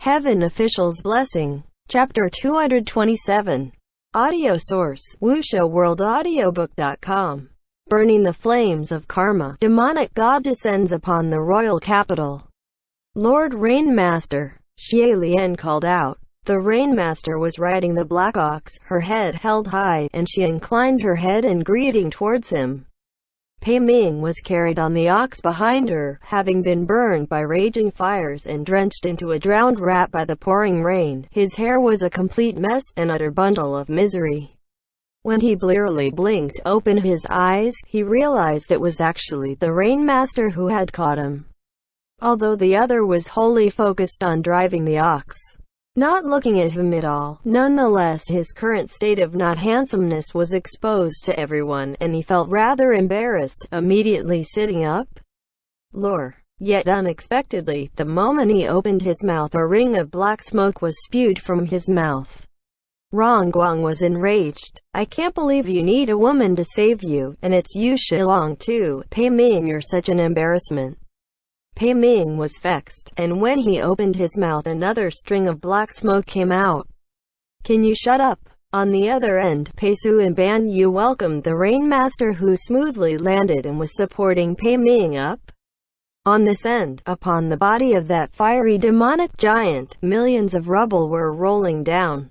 Heaven Official's Blessing. Chapter 227. Audio source: WuXiaWorldAudiobook.com. Burning the flames of karma. Demonic god descends upon the royal capital. Lord Rainmaster, Xie Lian called out. The Rainmaster was riding the black ox, her head held high, and she inclined her head in greeting towards him. Pei Ming was carried on the ox behind her, having been burned by raging fires and drenched into a drowned rat by the pouring rain. His hair was a complete mess, an utter bundle of misery. When he blearily blinked open his eyes, he realized it was actually the Rainmaster who had caught him, although the other was wholly focused on driving the ox, not looking at him at all. Nonetheless, his current state of not-handsomeness was exposed to everyone, and he felt rather embarrassed, immediately sitting up. Lore. Yet unexpectedly, the moment he opened his mouth, a ring of black smoke was spewed from his mouth. Rongguang was enraged. "I can't believe you need a woman to save you, and it's you Shilong too. Pei Ming, you're such an embarrassment." Pei Ming was vexed, and when he opened his mouth another string of black smoke came out. "Can you shut up?" On the other end, Pei Su and Ban Yu welcomed the Rainmaster, who smoothly landed and was supporting Pei Ming up. On this end, upon the body of that fiery demonic giant, millions of rubble were rolling down.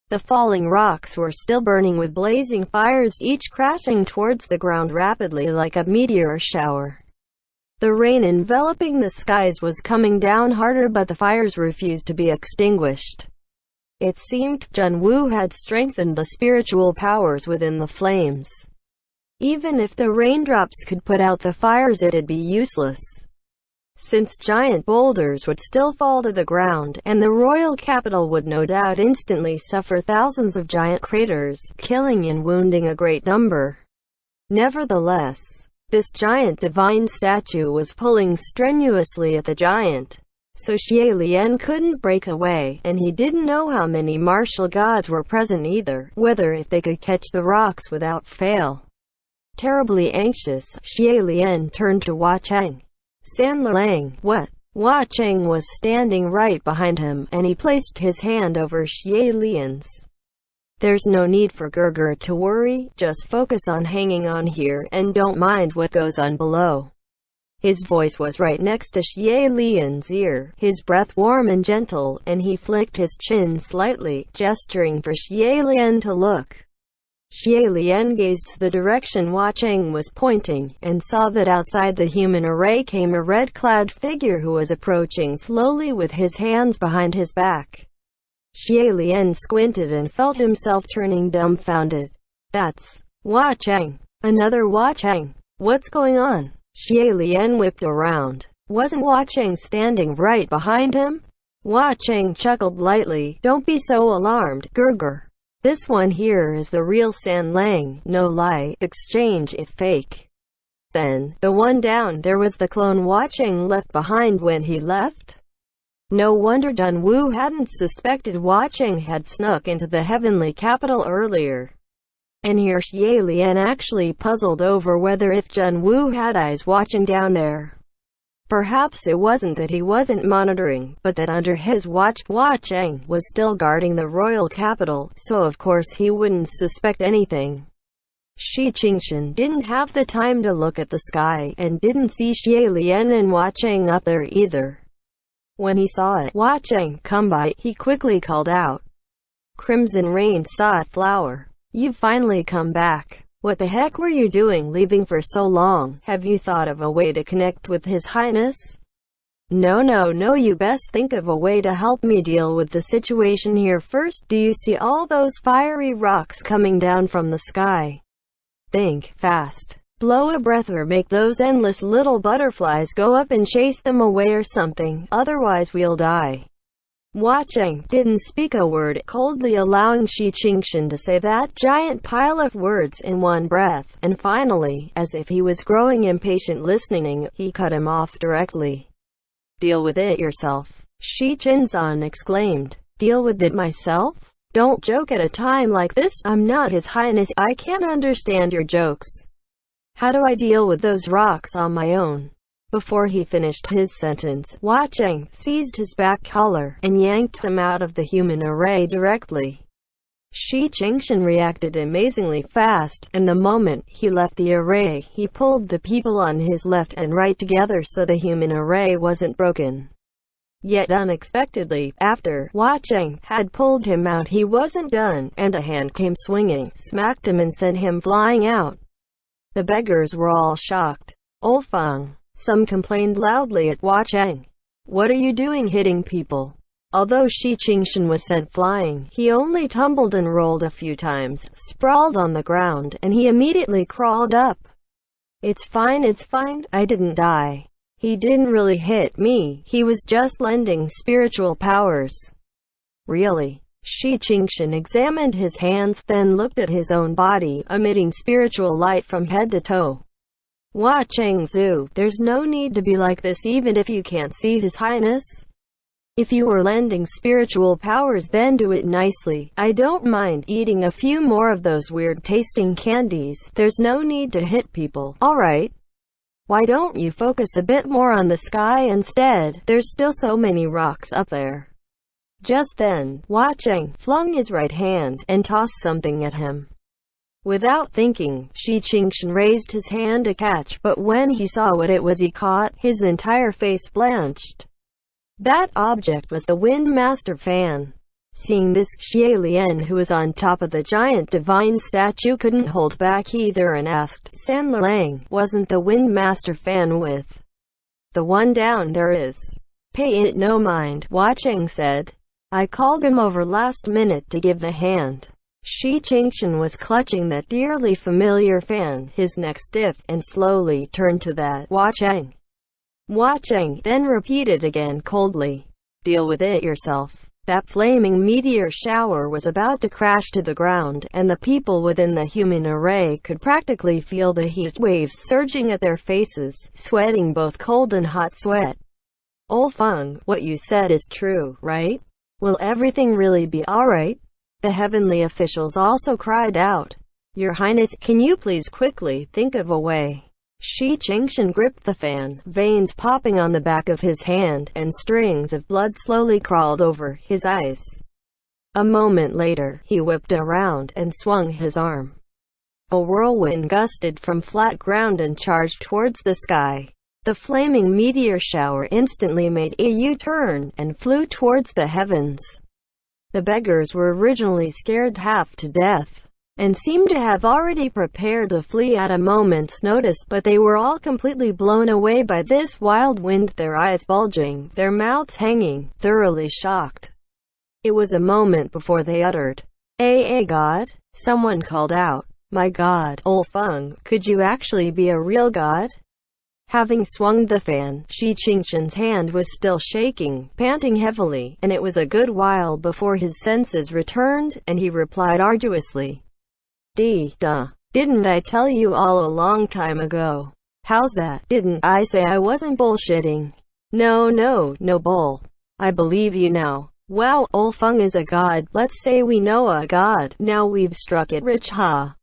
The falling rocks were still burning with blazing fires, each crashing towards the ground rapidly like a meteor shower. The rain enveloping the skies was coming down harder, but the fires refused to be extinguished. It seemed Zhen Wu had strengthened the spiritual powers within the flames. Even if the raindrops could put out the fires, it'd be useless, since giant boulders would still fall to the ground, and the royal capital would no doubt instantly suffer thousands of giant craters, killing and wounding a great number. Nevertheless, this giant divine statue was pulling strenuously at the giant, so Xie Lian couldn't break away, and he didn't know how many martial gods were present either, whether if they could catch the rocks without fail. Terribly anxious, Xie Lian turned to Hua Cheng. "San Lang, what?" Hua Cheng was standing right behind him, and he placed his hand over Xie Lian's. "There's no need for Gerger to worry, just focus on hanging on here, and don't mind what goes on below." His voice was right next to Xie Lian's ear, his breath warm and gentle, and he flicked his chin slightly, gesturing for Xie Lian to look. Xie Lian gazed to the direction Hua Cheng was pointing, and saw that outside the human array came a red-clad figure who was approaching slowly with his hands behind his back. Xie Lian squinted and felt himself turning dumbfounded. "That's Hua Cheng. Another Hua Cheng. What's going on?" Xie Lian whipped around. Wasn't Hua Cheng standing right behind him? Hua Cheng chuckled lightly. "Don't be so alarmed, Gerger. This one here is the real San Lang, no lie, exchange if fake." Then, the one down there was the clone Hua Cheng left behind when he left? No wonder Zhen Wu hadn't suspected Hua Cheng had snuck into the heavenly capital earlier. And here Xie Lian actually puzzled over whether if Zhen Wu had eyes watching down there. Perhaps it wasn't that he wasn't monitoring, but that under his watch, Hua Cheng was still guarding the royal capital, so of course he wouldn't suspect anything. Shi Qingshan didn't have the time to look at the sky, and didn't see Xie Lian and Hua Cheng up there either. When he saw it, Hua Cheng, come by, he quickly called out. "Crimson Rain Sod Flower, you've finally come back. What the heck were you doing leaving for so long? Have you thought of a way to connect with His Highness?" No, you best think of a way to help me deal with the situation here first. Do you see all those fiery rocks coming down from the sky? Think fast. Blow a breath or make those endless little butterflies go up and chase them away or something, otherwise we'll die." Hua Cheng didn't speak a word, coldly allowing Shi Qingshan to say that giant pile of words in one breath, and finally, as if he was growing impatient listening, he cut him off directly. "Deal with it yourself," Shi Qingshan exclaimed. "Deal with it myself? Don't joke at a time like this. I'm not His Highness. I can't understand your jokes. How do I deal with those rocks on my own?" Before he finished his sentence, Hua Cheng seized his back collar and yanked them out of the human array directly. Shi Qingshan reacted amazingly fast, and the moment he left the array, he pulled the people on his left and right together so the human array wasn't broken. Yet unexpectedly, after Hua Cheng had pulled him out, he wasn't done, and a hand came swinging, smacked him and sent him flying out. The beggars were all shocked. Olfeng. Some complained loudly at Hua Cheng. What are you doing hitting people? Although Shi Qingshan was sent flying, he only tumbled and rolled a few times, sprawled on the ground, and he immediately crawled up. It's fine, I didn't die. He didn't really hit me, he was just lending spiritual powers. Really? Shi Qingshan examined his hands, then looked at his own body, emitting spiritual light from head to toe. Hua Chengzu, there's no need to be like this even if you can't see His Highness. If you are lending spiritual powers, then do it nicely. I don't mind eating a few more of those weird tasting candies. There's no need to hit people, alright? Why don't you focus a bit more on the sky instead? There's still so many rocks up there. Just then, Hua Cheng flung his right hand and tossed something at him. Without thinking, Shi Qingshan raised his hand to catch, but when he saw what it was he caught, his entire face blanched. That object was the Wind Master fan. Seeing this, Xie Lian, who was on top of the giant divine statue, couldn't hold back either and asked, San Lang, wasn't the Wind Master fan with the one down there is? Pay it no mind, Hua Cheng said. I called him over last minute to give the hand. Shi Qingshan was clutching that dearly familiar fan, his neck stiff, and slowly turned to that Hua Cheng. Hua Cheng then repeated again coldly, deal with it yourself. That flaming meteor shower was about to crash to the ground, and the people within the human array could practically feel the heat waves surging at their faces, sweating both cold and hot sweat. Olfeng, what you said is true, right? Will everything really be alright? The heavenly officials also cried out. Your Highness, can you please quickly think of a way? Shi Qingshan gripped the fan, veins popping on the back of his hand, and strings of blood slowly crawled over his eyes. A moment later, he whipped around and swung his arm. A whirlwind gusted from flat ground and charged towards the sky. The flaming meteor shower instantly made a U-turn and flew towards the heavens. The beggars were originally scared half to death, and seemed to have already prepared to flee at a moment's notice, but they were all completely blown away by this wild wind, their eyes bulging, their mouths hanging, thoroughly shocked. It was a moment before they uttered, God? Someone called out, my God, Olfeng, could you actually be a real god? Having swung the fan, Shi Qingshan's hand was still shaking, panting heavily, and it was a good while before his senses returned, and he replied arduously, Duh. Didn't I tell you all a long time ago? How's that? Didn't I say I wasn't bullshitting? No bull. I believe you now. Wow, Olfeng is a god. Let's say we know a god. Now we've struck it rich, ha.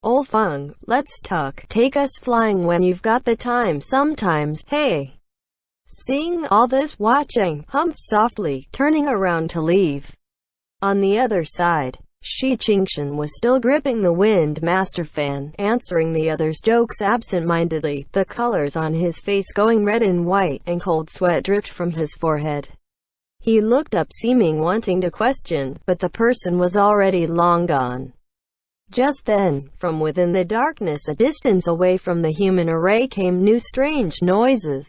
Olfeng, let's talk. Take us flying when you've got the time sometimes, hey. Seeing all this, Hua Cheng humped softly, turning around to leave. On the other side, Shi Qingshan was still gripping the Wind Master fan, answering the others' jokes absent-mindedly, the colors on his face going red and white, and cold sweat dripped from his forehead. He looked up, seeming wanting to question, but the person was already long gone. Just then, from within the darkness a distance away from the human array came new strange noises.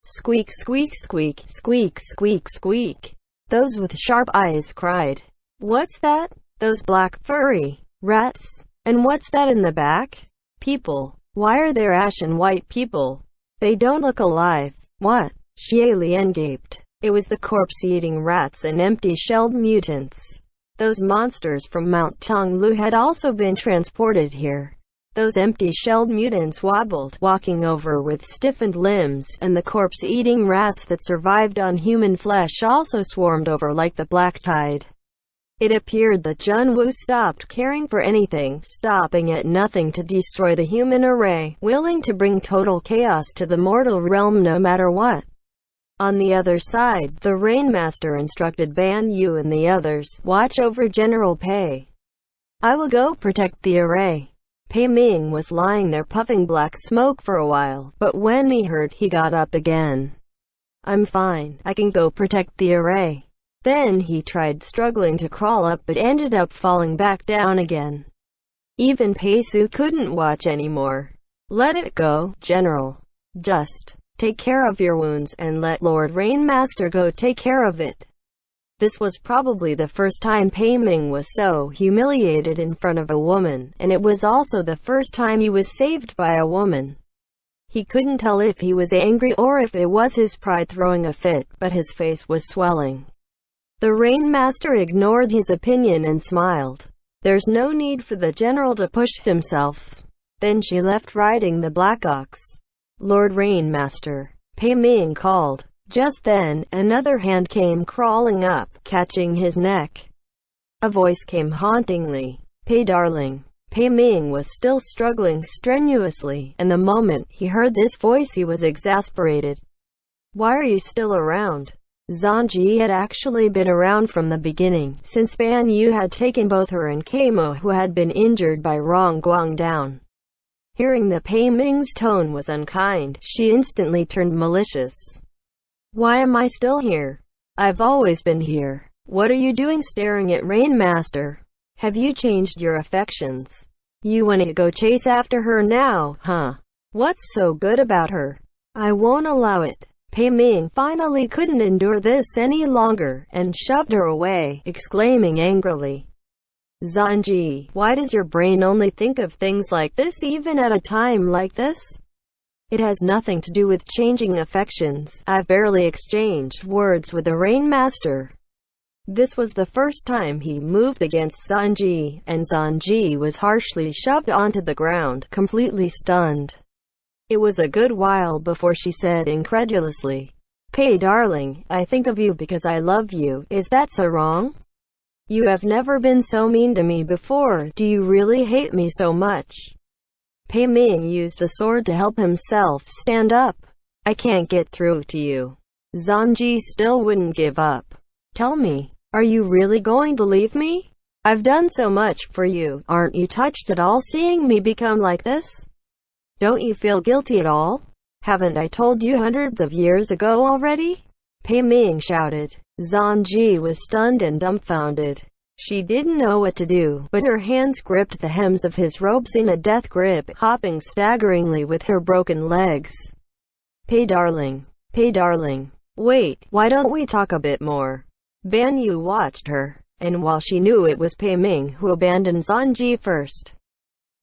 Squeak, squeak, squeak, squeak, squeak, squeak. Those with sharp eyes cried, What's that? Those black, furry rats. And what's that in the back? People. Why are there ashen white people? They don't look alive. What? Xie Lian gaped. It was the corpse-eating rats and empty-shelled mutants. Those monsters from Mount Tonglu had also been transported here. Those empty-shelled mutants wobbled, walking over with stiffened limbs, and the corpse-eating rats that survived on human flesh also swarmed over like the black tide. It appeared that Junwoo stopped caring for anything, stopping at nothing to destroy the human array, willing to bring total chaos to the mortal realm no matter what. On the other side, the Rainmaster instructed Ban Yu and the others, "Watch over General Pei. I will go protect the array." Pei Ming was lying there puffing black smoke for a while, but when he heard, he got up again. "I'm fine, I can go protect the array." Then he tried struggling to crawl up but ended up falling back down again. Even Pei Su couldn't watch anymore. "Let it go, General. Just take care of your wounds, and let Lord Rainmaster go take care of it." This was probably the first time Pei Ming was so humiliated in front of a woman, and it was also the first time he was saved by a woman. He couldn't tell if he was angry or if it was his pride throwing a fit, but his face was swelling. The Rainmaster ignored his opinion and smiled. "There's no need for the general to push himself." Then she left riding the black ox. "Lord Rainmaster," Pei Ming called. Just then, another hand came crawling up, catching his neck. A voice came hauntingly. "Pei darling." Pei Ming was still struggling strenuously, and the moment he heard this voice he was exasperated. "Why are you still around?" Zanji had actually been around from the beginning, since Ban Yu had taken both her and Kamo, who had been injured by Rong Guang, down. Hearing that Pei Ming's tone was unkind, she instantly turned malicious. "Why am I still here? I've always been here. What are you doing staring at Rainmaster? Have you changed your affections? You wanna go chase after her now, huh? What's so good about her? I won't allow it." Pei Ming finally couldn't endure this any longer, and shoved her away, exclaiming angrily, "Zanji, why does your brain only think of things like this even at a time like this? It has nothing to do with changing affections. I've barely exchanged words with the Rainmaster." This was the first time he moved against Zanji, and Zanji was harshly shoved onto the ground, completely stunned. It was a good while before she said incredulously, "Pei darling, I think of you because I love you. Is that so wrong? You have never been so mean to me before. Do you really hate me so much?" Pei Ming used the sword to help himself stand up. "I can't get through to you." Zanji still wouldn't give up. "Tell me, are you really going to leave me? I've done so much for you. Aren't you touched at all seeing me become like this? Don't you feel guilty at all? Haven't I told you hundreds of years ago already?" Pei Ming shouted. Zanji was stunned and dumbfounded. She didn't know what to do, but her hands gripped the hems of his robes in a death grip, hopping staggeringly with her broken legs. Pei darling, wait, why don't we talk a bit more?" Ban Yu watched her, and while she knew it was Pei Ming who abandoned Zanji first,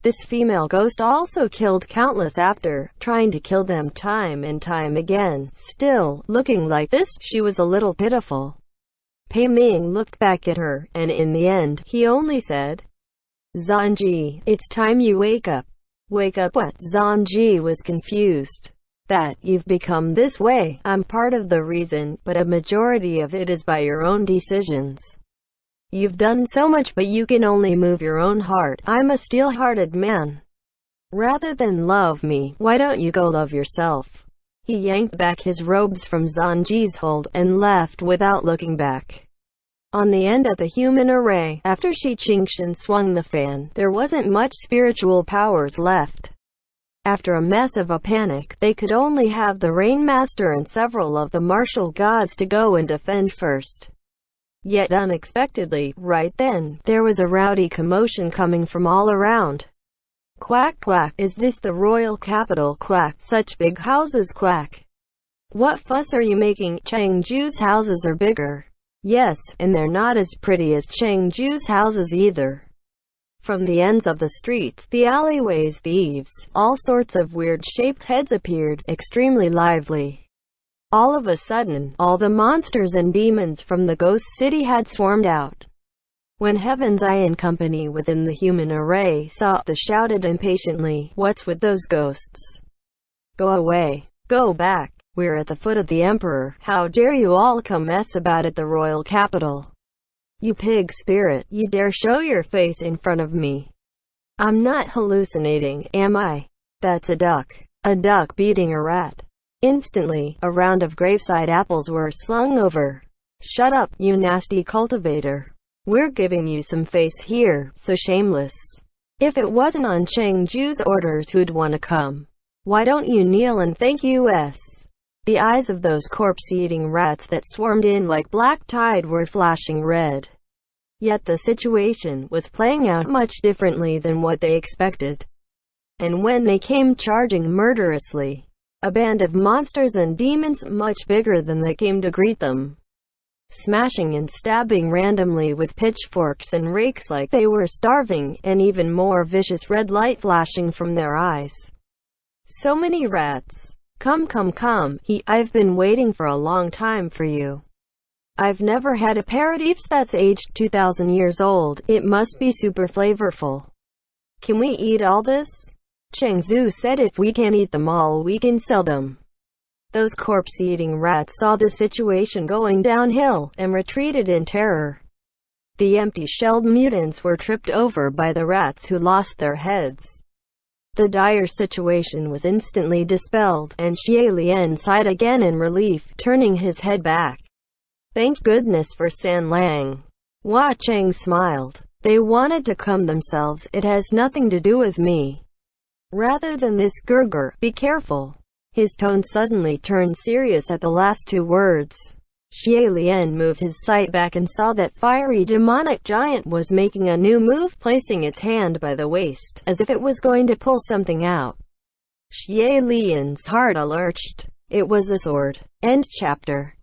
this female ghost also killed countless after, trying to kill them time and time again. Still, looking like this, she was a little pitiful. Pei Ming looked back at her, and in the end, he only said, "Zanji, it's time you wake up." "Wake up what?" Zanji was confused. "That you've become this way. I'm part of the reason, but a majority of it is by your own decisions. You've done so much, but you can only move your own heart. I'm a steel-hearted man. Rather than love me, why don't you go love yourself?" He yanked back his robes from Zanji's hold, and left without looking back. On the end of the human array, after Shi Qingshan swung the fan, there wasn't much spiritual powers left. After a mess of a panic, they could only have the Rainmaster and several of the martial gods to go and defend first. Yet unexpectedly, right then, there was a rowdy commotion coming from all around. "Quack quack, is this the royal capital? Quack, such big houses, quack. What fuss are you making? Chengju's houses are bigger." "Yes, and they're not as pretty as Chengju's houses either." From the ends of the streets, the alleyways, the eaves, all sorts of weird-shaped heads appeared, extremely lively. All of a sudden, all the monsters and demons from the ghost city had swarmed out. When Heaven's Eye and company within the human array saw it, they shouted impatiently, "What's with those ghosts? Go away. Go back. We're at the foot of the Emperor. How dare you all come mess about at the royal capital? You pig spirit, you dare show your face in front of me? I'm not hallucinating, am I? That's a duck. A duck beating a rat. Instantly, a round of graveside apples were slung over. Shut up, you nasty cultivator. We're giving you some face here, so shameless. If it wasn't on Chengju's orders, who'd want to come? Why don't you kneel and thank us? The eyes of those corpse-eating rats that swarmed in like black tide were flashing red. Yet the situation was playing out much differently than what they expected. And when they came charging murderously, a band of monsters and demons much bigger than they came to greet them, smashing and stabbing randomly with pitchforks and rakes like they were starving, and even more vicious red light flashing from their eyes. So many rats. Come, I've been waiting for a long time for you. I've never had a paradies that's aged 2,000 years old. It must be super flavorful. Can we eat all this? Chengzu said if we can't eat them all, we can sell them. Those corpse-eating rats saw the situation going downhill, and retreated in terror. The empty-shelled mutants were tripped over by the rats who lost their heads. The dire situation was instantly dispelled, and Xie Lian sighed again in relief, turning his head back. Thank goodness for San Lang. Hua Cheng smiled. They wanted to come themselves, it has nothing to do with me. Rather than this Gurgur, be careful. His tone suddenly turned serious at the last two words. Xie Lian moved his sight back and saw that fiery demonic giant was making a new move, placing its hand by the waist, as if it was going to pull something out. Xie Lian's heart lurched. It was a sword. End chapter.